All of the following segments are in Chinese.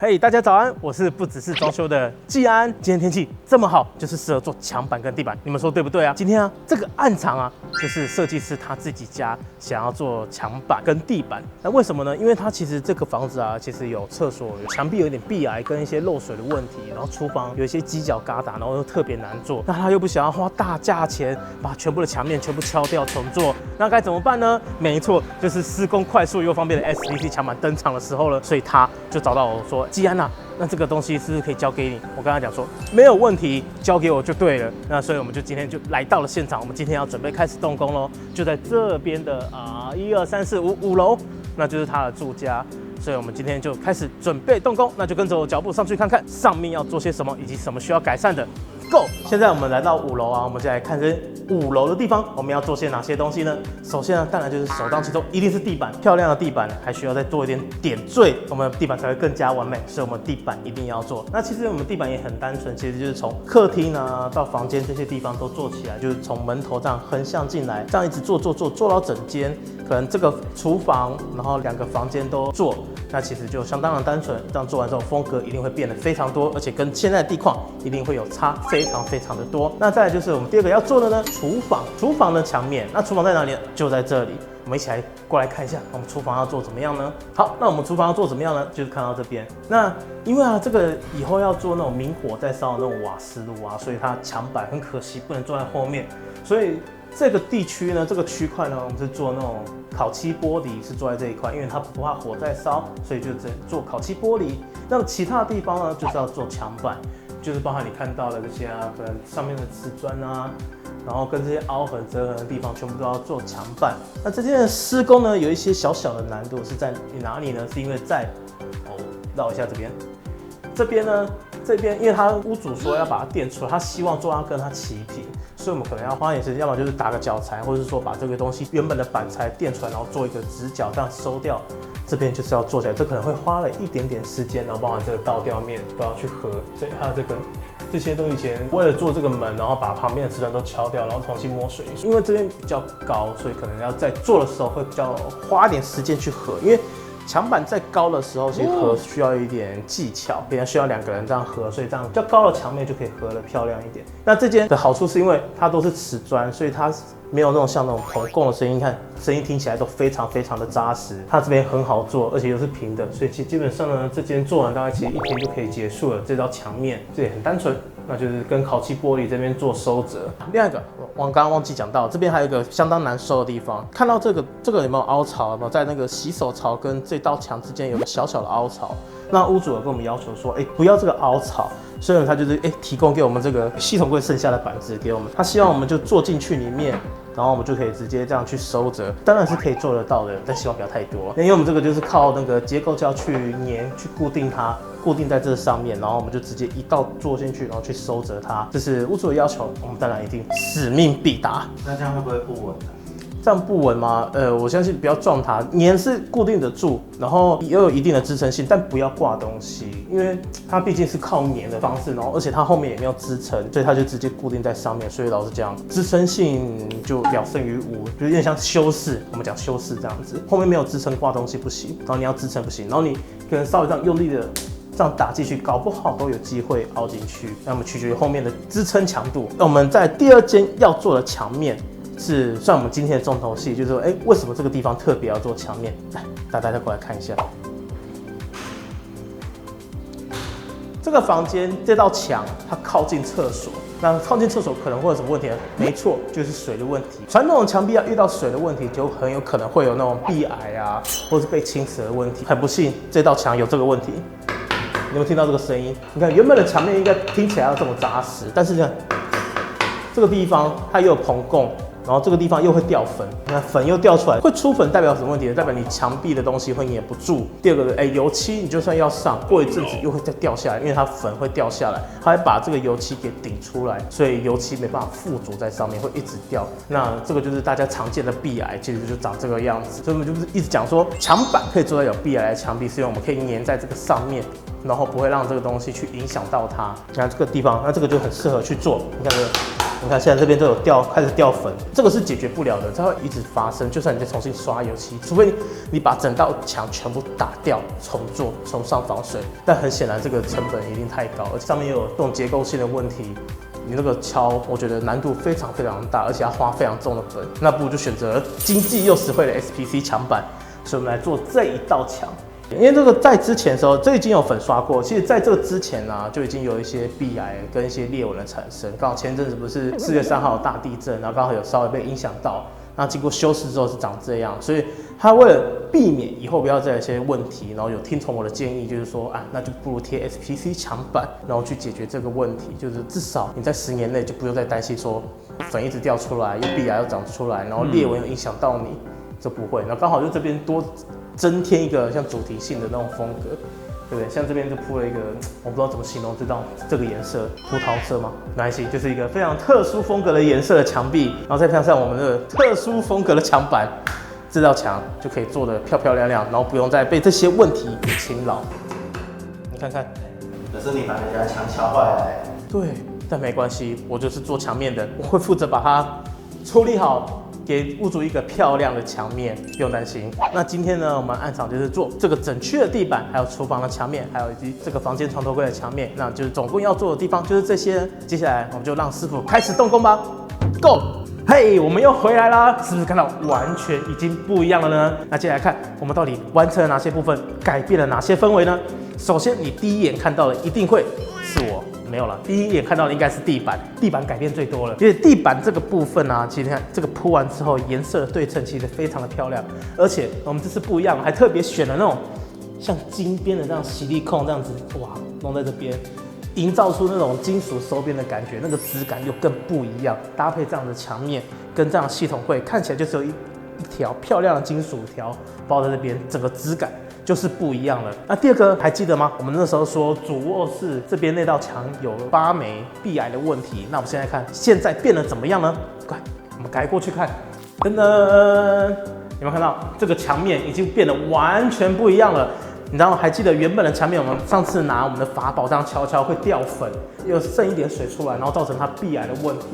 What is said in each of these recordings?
嘿，大家早安！我是不只是装修的季安。今天天气这么好，就是适合做墙板跟地板，你们说对不对啊？今天啊，这个暗场啊，就是设计师他自己家想要做墙板跟地板。那为什么呢？因为他其实这个房子啊，其实有厕所，墙壁有点壁癌跟一些漏水的问题，然后厨房有一些犄角旮旯，然后又特别难做。那他又不想要花大价钱把全部的墙面全部敲掉重做，那该怎么办呢？没错，就是施工快速又方便的 SPC 墙板登场的时候了。所以他就找到我说。季安呐，那这个东西是不是可以交给你？我跟他讲说没有问题，交给我就对了。那所以我们就今天就来到了现场，我们今天要准备开始动工喽，就在这边的1、2、3、4、5楼，那就是他的住家。所以我们今天就开始准备动工，那就跟着我脚步上去看看上面要做些什么，以及什么需要改善的。Go！ 现在我们来到5楼啊，我们就来看这5楼的地方，我们要做些哪些东西呢？首先呢，当然就是首当其冲，一定是地板。漂亮的地板还需要再做一点点缀，我们的地板才会更加完美。所以我们地板一定要做。那其实我们地板也很单纯，其实就是从客厅啊到房间这些地方都做起来，就是从门头这样横向进来，这样一直做到整间。可能这个厨房，然后2个房间都做，那其实就相当的单纯。这样做完之后，风格一定会变得非常多，而且跟现在的地况一定会有差非常的多。那再来就是我们第2个要做的呢，厨房。厨房的墙面，那厨房在哪里呢？就在这里。我们一起来过来看一下，我们厨房要做怎么样呢？好，那我们厨房要做怎么样呢？就是看到这边。那因为啊，这个以后要做那种明火在烧的那种瓦斯炉啊，所以它墙板很可惜不能做在后面，所以这个地区呢，这个区块呢，我们是做那种烤漆玻璃，是做在这一块，因为它不怕火在烧，所以就只做烤漆玻璃。那么其他的地方呢，就是要做墙板，就是包含你看到的这些啊，可能上面的瓷砖啊。然后跟这些凹痕、折痕的地方，全部都要做墙板。那这件施工呢，有一些小小的难度，是在哪里呢？是因为绕一下这边呢，因为他屋主说要把它垫出来，他希望做到跟它齐平，所以我们可能要花点时间，要么就是打个脚材，或者是说把这个东西原本的板材垫出来，然后做一个直角，这样收掉。这边就是要做起来，这可能会花了一点点时间，然后包含这个倒吊面都要去合，所以还有这些都以前为了做这个门，然后把旁边的瓷砖都敲掉，然后重新抹水。因为这边比较高，所以可能要在做的时候会比较花一点时间去合。因为墙板在高的时候，其实合需要一点技巧，别人需要2个人这样合，所以这样比较高的墙面就可以合得漂亮一点。那这间的好处是因为它都是瓷砖，所以它没有那种像那种棚供的声音，看声音听起来都非常的扎实。它这边很好做，而且又是平的，所以其实基本上呢，这间做完大概其实1天就可以结束了。这道墙面这也很单纯，那就是跟烤漆玻璃这边做收折。另外一个，我刚刚忘记讲到，这边还有一个相当难收的地方。看到这个有没有凹槽？有没有在那个洗手槽跟这道墙之间有个小小的凹槽？那屋主有跟我们要求说，不要这个凹槽。所以他就是提供给我们这个系统柜剩下的板子给我们，他希望我们就做进去里面，然后我们就可以直接这样去收折，当然是可以做得到的，但希望不要太多，因为我们这个就是靠那个结构胶去粘去固定它，固定在这上面，然后我们就直接一道做进去，然后去收折它，这是屋主的要求，我们当然一定使命必达。那这样会不会不稳？这样不稳吗？我相信不要撞它，粘是固定得住，然后也有一定的支撑性，但不要挂东西，因为它毕竟是靠粘的方式，然后而且它后面也没有支撑，所以它就直接固定在上面。所以老实讲，支撑性就了胜于无，就有点像修饰，我们讲修饰这样子，后面没有支撑挂东西不行，然后你要支撑不行，然后你可能稍微这样用力的这样打进去，搞不好都有机会凹进去。那么取决于后面的支撑强度。那我们在第2间要做的墙面。是算我们今天的重头戏，就是说，为什么这个地方特别要做墙面？来，大家再过来看一下，这个房间这道墙它靠近厕所，那靠近厕所可能会有什么问题呢？没错，就是水的问题。传统的墙壁要遇到水的问题，就很有可能会有那种壁癌啊，或是被侵蚀的问题。很不幸，这道墙有这个问题。你有没有听到这个声音？你看原本的墙面应该听起来要这么扎实，但是呢，这个地方它又有棚供。然后这个地方又会掉粉，那粉又掉出来，会出粉代表什么问题呢？代表你墙壁的东西会粘不住。第2个，油漆你就算要上，过一阵子又会再掉下来，因为它粉会掉下来，它会把这个油漆给顶出来，所以油漆没办法附着在上面，会一直掉。那这个就是大家常见的壁癌，其实就长这个样子。所以我们就是一直讲说，墙板可以做到有壁癌的墙壁，是因为我们可以粘在这个上面，然后不会让这个东西去影响到它。那这个地方，那这个就很适合去做。你看这个。你看现在这边都有开始掉粉，这个是解决不了的，它会一直发生。就算你再重新刷油漆，除非你把整道墙全部打掉重做，重上防水，但很显然这个成本一定太高，而且上面又有这种结构性的问题。你那个敲，我觉得难度非常大，而且要花非常重的粉，那不如就选择经济又实惠的 SPC 墙板。所以我们来做这一道墙。因为这个在之前的时候，这已经有粉刷过。其实在这个之前呢，就已经有一些壁癌跟一些裂纹的产生。刚好前阵子不是4月3号大地震，然后刚好有稍微被影响到。那经过修饰之后是长这样，所以他为了避免以后不要再有一些问题，然后有听从我的建议，就是说啊，那就不如贴 SPC 墙板，然后去解决这个问题。就是至少你在10年内就不用再担心说粉一直掉出来，又壁癌又长出来，然后裂纹又影响到你，这不会。然后刚好就这边多增添一个像主题性的那种风格，对不对？像这边就铺了一个，我不知道怎么形容这个颜色，葡萄色吗？没关系，就是一个非常特殊风格的颜色的墙壁，然后再配上我们的特殊风格的墙板，这道墙就可以做得漂漂亮亮，然后不用再被这些问题给侵扰。你看看，可是你把人家墙敲坏了。对，但没关系，我就是做墙面的，我会负责把它处理好。给屋主一个漂亮的墙面，不用担心。那今天呢，我们暗场就是做这个整区的地板，还有厨房的墙面，还有以及这个房间床头柜的墙面。那就是总共要做的地方就是这些。接下来我们就让师傅开始动工吧 ，Go！ 嘿，我们又回来啦，是不是看到完全已经不一样了呢？那接下来看我们到底完成了哪些部分，改变了哪些氛围呢？首先，你第一眼看到的一定会是我。没有了，第一眼看到的应该是地板，地板改变最多了。因为地板这个部分啊，其实你看这个铺完之后，颜色的对称其实非常的漂亮，而且我们这次不一样，还特别选了那种像金边的这样洗力控这样子，哇，弄在这边，营造出那种金属收边的感觉，那个质感又更不一样。搭配这样的墙面跟这样的系统柜，看起来就是有一条漂亮的金属条包在这边，整个质感就是不一样了。那第二个还记得吗？我们那时候说主卧室这边那道墙有8枚壁癌的问题。那我们现在看，现在变得怎么样呢？快，我们改过去看。噔噔，有没有看到这个墙面已经变得完全不一样了？你知道吗？还记得原本的墙面，我们上次拿我们的法宝这样敲会掉粉，又渗一点水出来，然后造成它壁癌的问题。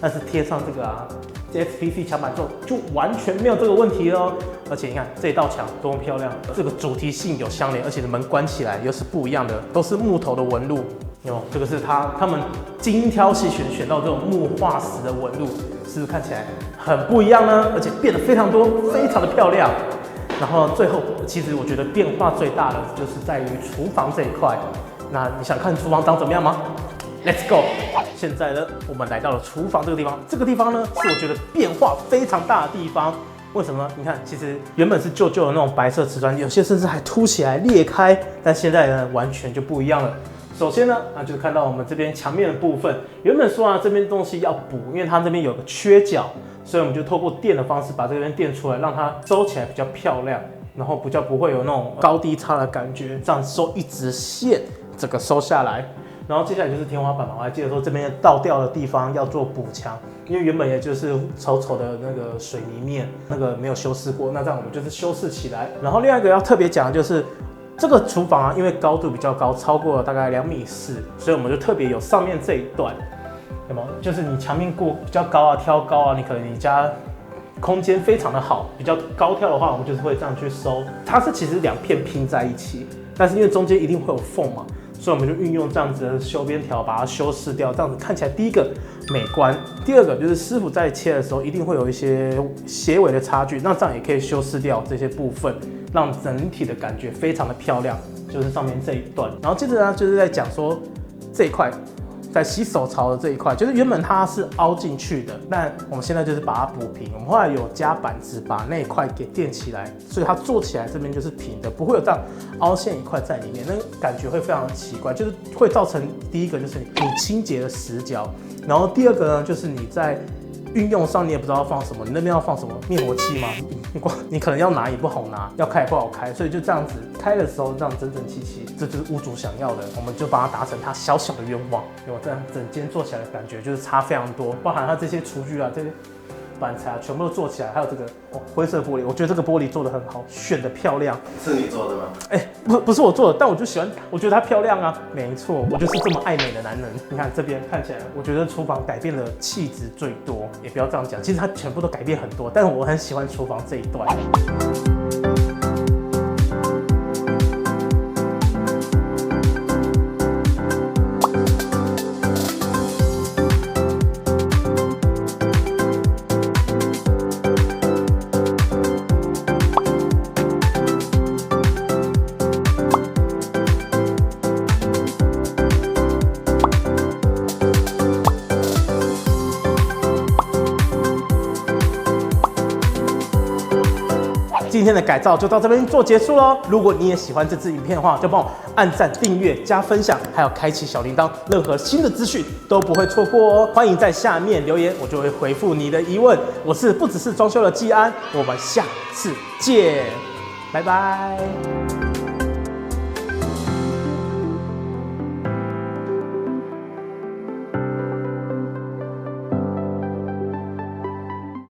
但是贴上这个SPC 墙板之后，就完全没有这个问题了。而且你看这一道墙多么漂亮，这个主题性有相连，而且门关起来又是不一样的，都是木头的纹路。有，这个是他们精挑细选到这种木化石的纹路，是不是看起来很不一样呢？而且变得非常多，非常的漂亮。然后最后，其实我觉得变化最大的就是在于厨房这一块。那你想看厨房长怎么样吗？Let's go！ 现在呢，我们来到了厨房这个地方。这个地方呢，是我觉得变化非常大的地方。为什么呢？你看，其实原本是旧的那种白色瓷砖，有些甚至还凸起来裂开，但现在呢，完全就不一样了。首先呢，就是看到我们这边墙面的部分，原本说这边东西要补，因为它这边有个缺角，所以我们就透过垫的方式把这边垫出来，让它收起来比较漂亮，然后比较不会有那种高低差的感觉，这样收一直线，整个收下来。然后接下来就是天花板嘛，我还记得说这边倒掉的地方要做补墙，因为原本也就是丑丑的那个水泥面，那个没有修饰过，那这样我们就是修饰起来。然后另外一个要特别讲的就是这个厨房啊，因为高度比较高，超过了大概2.4米，所以我们就特别有上面这一段，有没有？就是你墙面过比较高啊，挑高啊，你可能你家空间非常的好，比较高挑的话，我们就是会这样去收。它是其实2片拼在一起，但是因为中间一定会有缝嘛。所以我们就运用这样子的修边条把它修饰掉，这样子看起来第一个美观，第二个就是师傅在切的时候一定会有一些斜微的差距，那这样也可以修饰掉这些部分，让整体的感觉非常的漂亮，就是上面这一段。然后接着呢，就是在讲说这一块。在洗手槽的这一块，就是原本它是凹进去的，但我们现在就是把它补平。我们后来有加板子把那一块给垫起来，所以它做起来这边就是平的，不会有这样凹陷一块在里面，那感觉会非常的奇怪，就是会造成第一个就是你清洁的死角，然后第二个呢就是你在运用上你也不知道要放什么，你那边要放什么灭火器吗？你可能要拿也不好拿，要开也不好开，所以就这样子开的时候这样整整齐齐，这就是屋主想要的，我们就把它达成他小小的愿望。有这样整间做起来的感觉就是差非常多，包含它这些厨具啊，这些板材全部都做起来，还有这个灰色玻璃，我觉得这个玻璃做得很好，选的漂亮。是你做的吗？不是我做的，但我就喜欢，我觉得它漂亮啊。没错，我就是这么爱美的男人。你看这边看起来，我觉得厨房改变了气质最多，也不要这样讲，其实它全部都改变很多，但是我很喜欢厨房这一段。今天的改造就到这边做结束喽。如果你也喜欢这支影片的话，就帮我按赞、订阅、加分享，还有开启小铃铛，任何新的资讯都不会错过哦。欢迎在下面留言，我就会回复你的疑问。我是不只是装修的技安，我们下次见，拜拜。